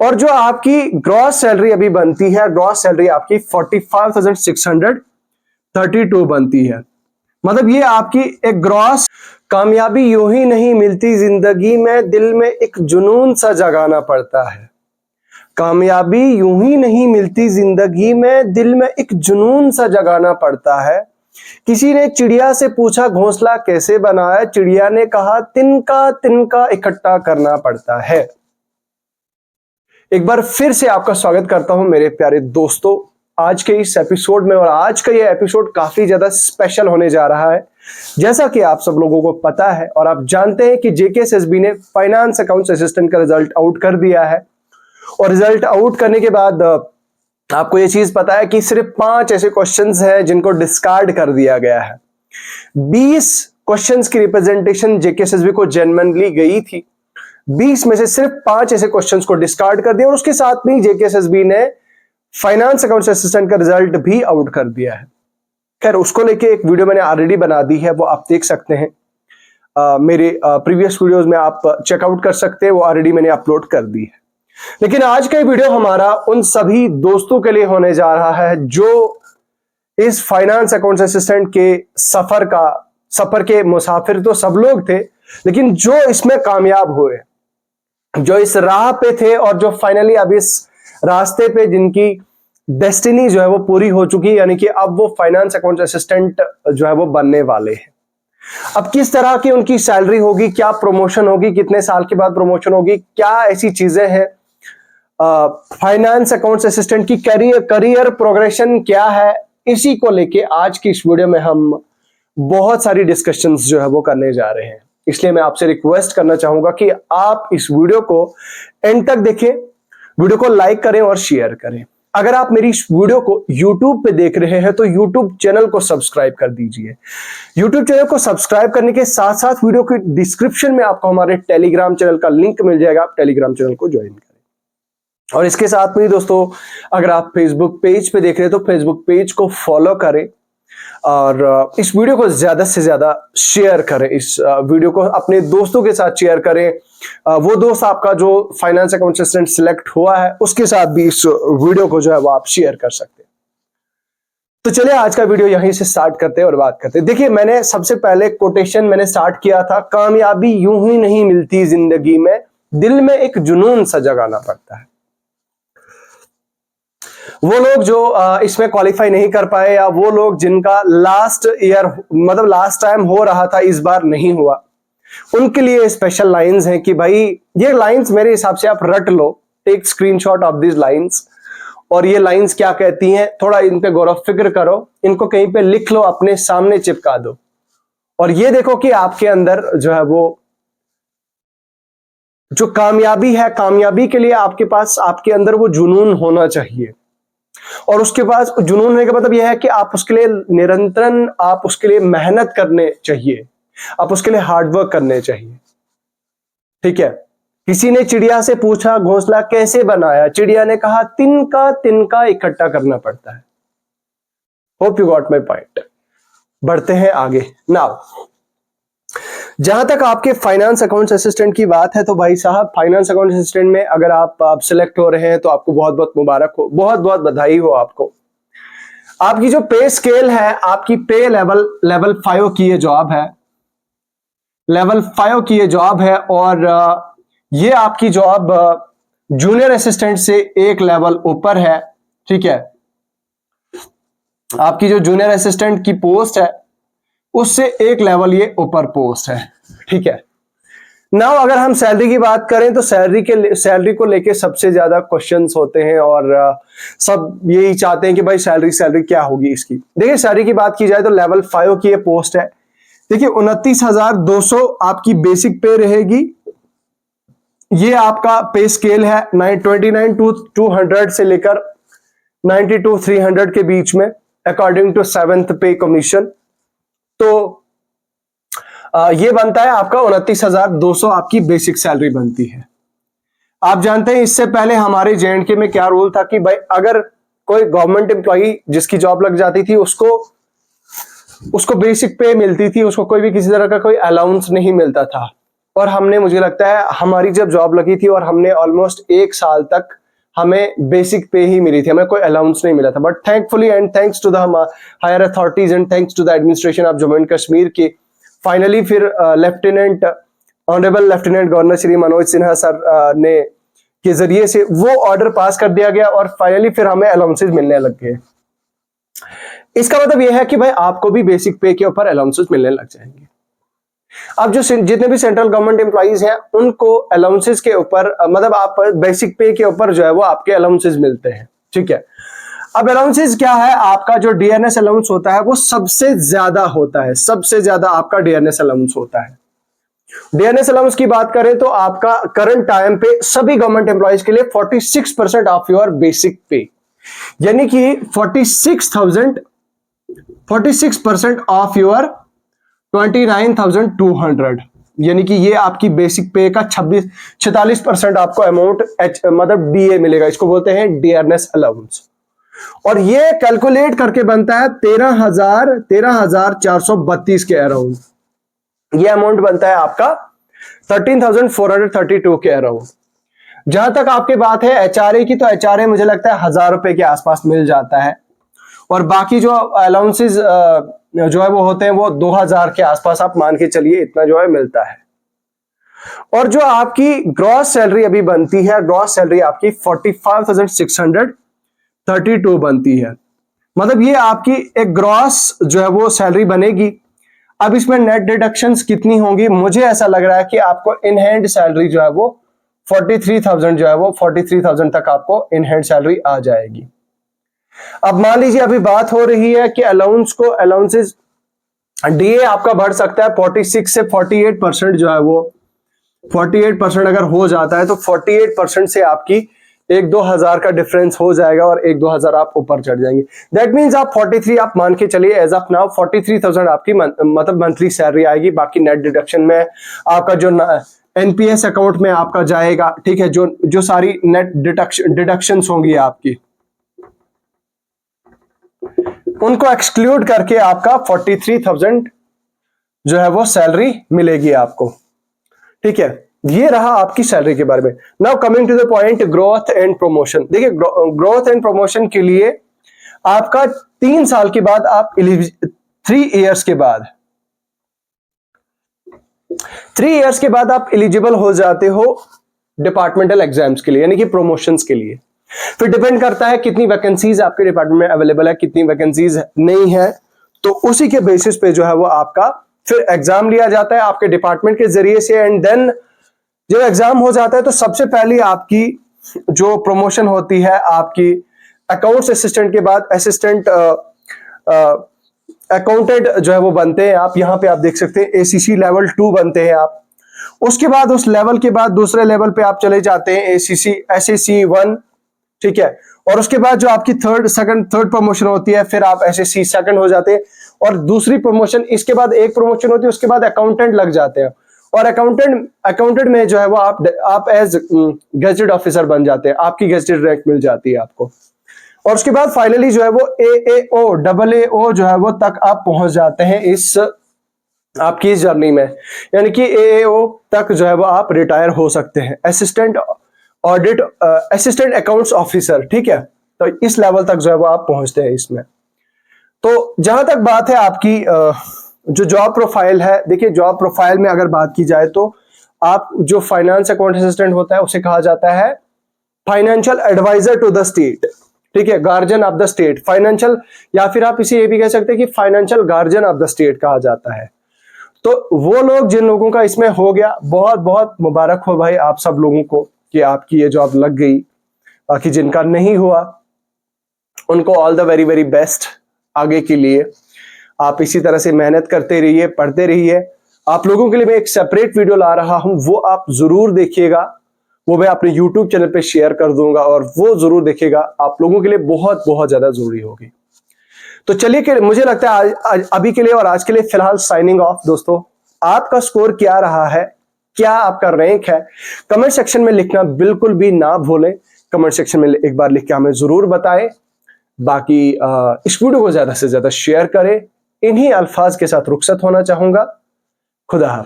और जो आपकी ग्रॉस सैलरी अभी बनती है, ग्रॉस सैलरी आपकी 45,632 बनती है। मतलब ये आपकी एक ग्रॉस। कामयाबी यूं ही नहीं मिलती जिंदगी में, दिल में एक जुनून सा जगाना पड़ता है। कामयाबी यूं ही नहीं मिलती जिंदगी में, दिल में एक जुनून सा जगाना पड़ता है। किसी ने चिड़िया से पूछा घोंसला कैसे बनाया, चिड़िया ने कहा तिनका तिनका इकट्ठा करना पड़ता है। एक बार फिर से आपका स्वागत करता हूं मेरे प्यारे दोस्तों आज के इस एपिसोड में। और आज का ये एपिसोड काफी ज्यादा स्पेशल होने जा रहा है। जैसा कि आप सब लोगों को पता है और आप जानते हैं कि जेकेएसएसबी ने फाइनेंस अकाउंट्स असिस्टेंट का रिजल्ट आउट कर दिया है। और रिजल्ट आउट करने के बाद आपको ये चीज पता है कि सिर्फ 5 ऐसे क्वेश्चंस हैं जिनको डिस्कार्ड कर दिया गया है। 20 क्वेश्चंस की रिप्रेजेंटेशन जेकेएसएसबी को जेन्युइनली गई थी। 20 में से सिर्फ 5 ऐसे क्वेश्चंस को डिस्कार्ड कर दिया और उसके साथ में जेकेएसएसबी ने फाइनेंस अकाउंट्स असिस्टेंट का रिजल्ट भी आउट कर दिया है। खैर उसको लेके एक वीडियो मैंने ऑलरेडी बना दी है, वो आप देख सकते हैं। मेरे प्रीवियस वीडियोस में आप चेकआउट कर सकते हैं, वो ऑलरेडी मैंने अपलोड कर दी है। लेकिन आज का वीडियो हमारा उन सभी दोस्तों के लिए होने जा रहा है जो इस फाइनेंस अकाउंट्स असिस्टेंट के सफर के मुसाफिर तो सब लोग थे, लेकिन जो इसमें कामयाब हुए, जो इस राह पे थे और जो फाइनली अब इस रास्ते पे जिनकी डेस्टिनी जो है वो पूरी हो चुकी है, यानी कि अब वो फाइनेंस अकाउंट्स असिस्टेंट जो है वो बनने वाले हैं। अब किस तरह की उनकी सैलरी होगी, क्या प्रमोशन होगी, कितने साल के बाद प्रमोशन होगी, क्या ऐसी चीजें हैं, फाइनेंस अकाउंट्स असिस्टेंट की करियर प्रोग्रेशन क्या है, इसी को लेके आज की इस वीडियो में हम बहुत सारी डिस्कशंस जो है वो करने जा रहे हैं। इसलिए मैं आपसे रिक्वेस्ट करना चाहूंगा कि आप इस वीडियो को एंड तक देखें, वीडियो को लाइक करें और शेयर करें। अगर आप मेरी इस वीडियो को YouTube पे देख रहे हैं तो YouTube चैनल को सब्सक्राइब कर दीजिए। YouTube चैनल को सब्सक्राइब करने के साथ साथ वीडियो के डिस्क्रिप्शन में आपको हमारे टेलीग्राम चैनल का लिंक मिल जाएगा, आप टेलीग्राम चैनल को ज्वाइन करें। और इसके साथ में दोस्तों अगर आप फेसबुक पेज पे देख रहे हैं तो फेसबुक पेज को फॉलो करें और इस वीडियो को ज्यादा से ज्यादा शेयर करें। इस वीडियो को अपने दोस्तों के साथ शेयर करें। वो दोस्त आपका जो फाइनेंस अकाउंट असिस्टेंट सिलेक्ट हुआ है उसके साथ भी इस वीडियो को जो है वो आप शेयर कर सकते हैं। तो चलिए आज का वीडियो यहीं से स्टार्ट करते हैं और बात करते हैं। देखिए मैंने सबसे पहले कोटेशन मैंने स्टार्ट किया था, कामयाबी यूं ही नहीं मिलती जिंदगी में, दिल में एक जुनून सा जगाना पड़ता है। वो लोग जो इसमें क्वालिफाई नहीं कर पाए या वो लोग जिनका लास्ट ईयर मतलब लास्ट टाइम हो रहा था इस बार नहीं हुआ, उनके लिए स्पेशल लाइंस हैं कि भाई ये लाइंस मेरे हिसाब से आप रट लो, take screenshot of this lines. और ये लाइंस क्या कहती हैं थोड़ा इन पे गौर फिक्र करो, इनको कहीं पे लिख लो, अपने सामने चिपका दो और ये देखो कि आपके अंदर जो है वो जो कामयाबी है, कामयाबी के लिए आपके पास आपके अंदर वो जुनून होना चाहिए। और उसके बाद जुनून होने का मतलब यह है कि आप उसके लिए निरंतर आप उसके लिए मेहनत करने चाहिए, आप उसके लिए हार्डवर्क करने चाहिए। ठीक है। किसी ने चिड़िया से पूछा घोंसला कैसे बनाया, चिड़िया ने कहा तिनका तिनका इकट्ठा करना पड़ता है। Hope you got my point. बढ़ते हैं आगे। नाउ जहां तक आपके फाइनेंस अकाउंट्स असिस्टेंट की बात है तो भाई साहब फाइनेंस अकाउंट असिस्टेंट में अगर आप सिलेक्ट हो रहे हैं तो आपको बहुत बहुत मुबारक हो, बहुत बहुत बधाई हो आपको। आपकी जो पे स्केल है, आपकी पे लेवल 5 की ये जॉब है, लेवल 5 की ये जॉब है और ये आपकी जॉब जूनियर असिस्टेंट से एक लेवल ऊपर है। ठीक है। आपकी जो जूनियर असिस्टेंट की पोस्ट है उससे एक लेवल ये ऊपर पोस्ट है। ठीक है। नाउ अगर हम सैलरी की बात करें तो सैलरी को लेके सबसे ज्यादा क्वेश्चंस होते हैं और सब यही चाहते हैं कि भाई सैलरी क्या होगी इसकी। देखिए सैलरी की बात की जाए तो लेवल 5 की ये पोस्ट है। देखिए 29,200 आपकी बेसिक पे रहेगी। ये आपका पे स्केल है 29,200 से लेकर 92,300 के बीच में अकॉर्डिंग टू 7th पे कमीशन। तो ये बनता है आपका 29,200 आपकी बेसिक सैलरी बनती है। आप जानते हैं इससे पहले हमारे जेएंडके में क्या रूल था कि भाई अगर कोई गवर्नमेंट एम्प्लॉई जिसकी जॉब लग जाती थी उसको बेसिक पे मिलती थी, उसको कोई भी किसी तरह का कोई अलाउंस नहीं मिलता था। और हमने, मुझे लगता है हमारी जब जॉब लगी थी और हमने ऑलमोस्ट 1 साल तक हमें बेसिक पे ही मिली थी, हमें कोई अलाउंस नहीं मिला था। But thankfully and thanks to the higher authorities and thanks to the administration of Jammu and Kashmir की फाइनली फिर honourable lieutenant governor Shri Manoj Sinha sir ने के जरिए से वो ऑर्डर पास कर दिया गया और फाइनली फिर हमें अलाउंसेस मिलने लग गए। इसका मतलब यह है कि भाई आपको भी बेसिक पे के ऊपर अलाउंसेस मिलने लग जाएंगे। अब जो जितने भी सेंट्रल गवर्नमेंट एम्प्लॉइज हैं उनको अलाउंसेस के ऊपर, मतलब आप बेसिक पे के ऊपर जो है वो आपके अलाउंसेस मिलते हैं, ठीक है। अब अलाउंसेस क्या है, आपका जो डीएनएस अलाउंस होता है वो सबसे ज्यादा होता है, सबसे ज्यादा आपका डीएनएस अलाउंस होता है। डीएनएस अलाउंस की बात करें तो आपका करंट टाइम पे सभी गवर्नमेंट एम्प्लॉइज के लिए 46% ऑफ योर बेसिक पे, यानी कि 46% ऑफ योर 29,200, यानी कि ये आपकी बेसिक पे का 46% आपको अमाउंट मतलब डीए मिलेगा। इसको बोलते हैं डीएनएस अलाउंस। और ये कैलकुलेट करके बनता है 13,432 के अराउंड। ये अमाउंट बनता है आपका 13,432 के अराउंड। जहां तक आपकी बात है एचआरए की, तो एचआरए मुझे लगता है 1,000 रुपए के आसपास मिल जाता है और बाकी जो अलाउंसेस जो है वो होते हैं वो 2,000 के आसपास, आप मान के चलिए इतना जो है मिलता है। और जो आपकी ग्रॉस सैलरी अभी बनती है, ग्रॉस सैलरी आपकी 45,632 बनती है। मतलब ये आपकी एक ग्रॉस जो है वो सैलरी बनेगी। अब इसमें नेट डिडक्शंस कितनी होंगी, मुझे ऐसा लग रहा है कि आपको इन हैंड सैलरी जो है वो 43,000 जो है वो 43,000 तक आपको इन हैंड सैलरी आ जाएगी। अब मान लीजिए अभी बात हो रही है कि अलाउंसेस डीए आपका बढ़ सकता है 46 से 48% जो है वो 48% अगर हो जाता है तो 48% से आपकी 1-2 हजार का डिफरेंस हो जाएगा और 1-2 हजार आप ऊपर चढ़ जाएंगे। दैट मींस आप 43 आप मान के चलिए एज ऑफ नाउ 43,000 आपकी मतलब मंथली सैलरी आएगी। बाकी नेट डिडक्शन में आपका जो एनपीएस अकाउंट में आपका जाएगा, ठीक है, जो सारी नेट डिडक्शंस होंगी आपकी, उनको एक्सक्लूड करके आपका 43,000 जो है वो सैलरी मिलेगी आपको, ठीक है। ये रहा आपकी सैलरी के बारे में। Now coming to the point growth and promotion. देखिए ग्रोथ एंड प्रमोशन के लिए आपका 3 साल के बाद आप 3 इयर्स के बाद 3 इयर्स के बाद आप एलिजिबल हो जाते हो डिपार्टमेंटल एग्जाम्स के लिए, यानी कि प्रमोशंस के लिए। फिर डिपेंड करता है कितनी वैकेंसीज आपके डिपार्टमेंट में अवेलेबल है, कितनी वैकेंसीज नहीं है, तो उसी के बेसिस पे जो है वो आपका फिर एग्जाम लिया जाता है आपके डिपार्टमेंट के जरिए से। एंड देन जब एग्जाम हो जाता है तो सबसे पहले आपकी जो प्रमोशन होती है आपकी अकाउंट्स असिस्टेंट के बाद असिस्टेंट अकाउंटेंट जो है वो बनते हैं आप। यहाँ पे आप देख सकते हैं एसीसी लेवल 2 बनते हैं आप। उसके बाद उस लेवल के बाद दूसरे लेवल पे आप चले जाते हैं एसीसी एसएससी 1, ठीक है। और उसके बाद जो आपकी थर्ड प्रमोशन होती है फिर आप एसएससी 2 हो जाते हैं और दूसरी प्रमोशन, इसके बाद एक प्रमोशन होती है, उसके बाद अकाउंटेंट लग जाते हैं और अकाउंटेंट में जो है वो आप एज गेजेटेड ऑफिसर बन जाते हैं, आपकी गेजेटेड रैंक मिल जाती है आपको। और उसके बाद फाइनली जो है वो AAO जो है वो तक आप पहुंच जाते हैं इस आपकी इस जर्नी में, यानी कि AAO तक जो है वो आप रिटायर हो सकते हैं, असिस्टेंट अकाउंट्स ऑफिसर, ठीक है। तो इस लेवल तक जो है वो आप पहुंचते हैं इसमें। तो जहां तक बात है आपकी जो जॉब प्रोफाइल है, देखिए जॉब प्रोफाइल में अगर बात की जाए तो आप जो फाइनेंस अकाउंट असिस्टेंट होता है उसे कहा जाता है financial adviser to the state, ठीक है, guardian of the state, financial, या फिर आप इसे ये भी कह सकते हैं कि financial guardian of the state कहा जाता है। तो वो लोग जिन लोगों का इसमें हो गया, बहुत बहुत मुबारक हो भाई आप सब लोगों को कि आपकी ये जॉब लग गई। बाकी जिनका नहीं हुआ उनको all the very very best आगे के लिए। आप इसी तरह से मेहनत करते रहिए, पढ़ते रहिए। आप लोगों के लिए मैं एक सेपरेट वीडियो ला रहा हूं, वो आप जरूर देखिएगा, वो मैं अपने YouTube चैनल पे शेयर कर दूंगा और वो जरूर देखिएगा, आप लोगों के लिए बहुत बहुत ज्यादा जरूरी होगी। तो चलिए, मुझे लगता है अभी के लिए और आज के लिए फिलहाल साइनिंग ऑफ। दोस्तों आपका स्कोर क्या रहा है, क्या आपका रैंक है, कमेंट सेक्शन में लिखना बिल्कुल भी ना भूलें। कमेंट सेक्शन में एक बार लिख के हमें जरूर बताएं। बाकी इस वीडियो को ज्यादा से ज्यादा शेयर करें। इन्हीं अल्फाज के साथ रुखसत होना चाहूंगा। खुदा हाफिज़।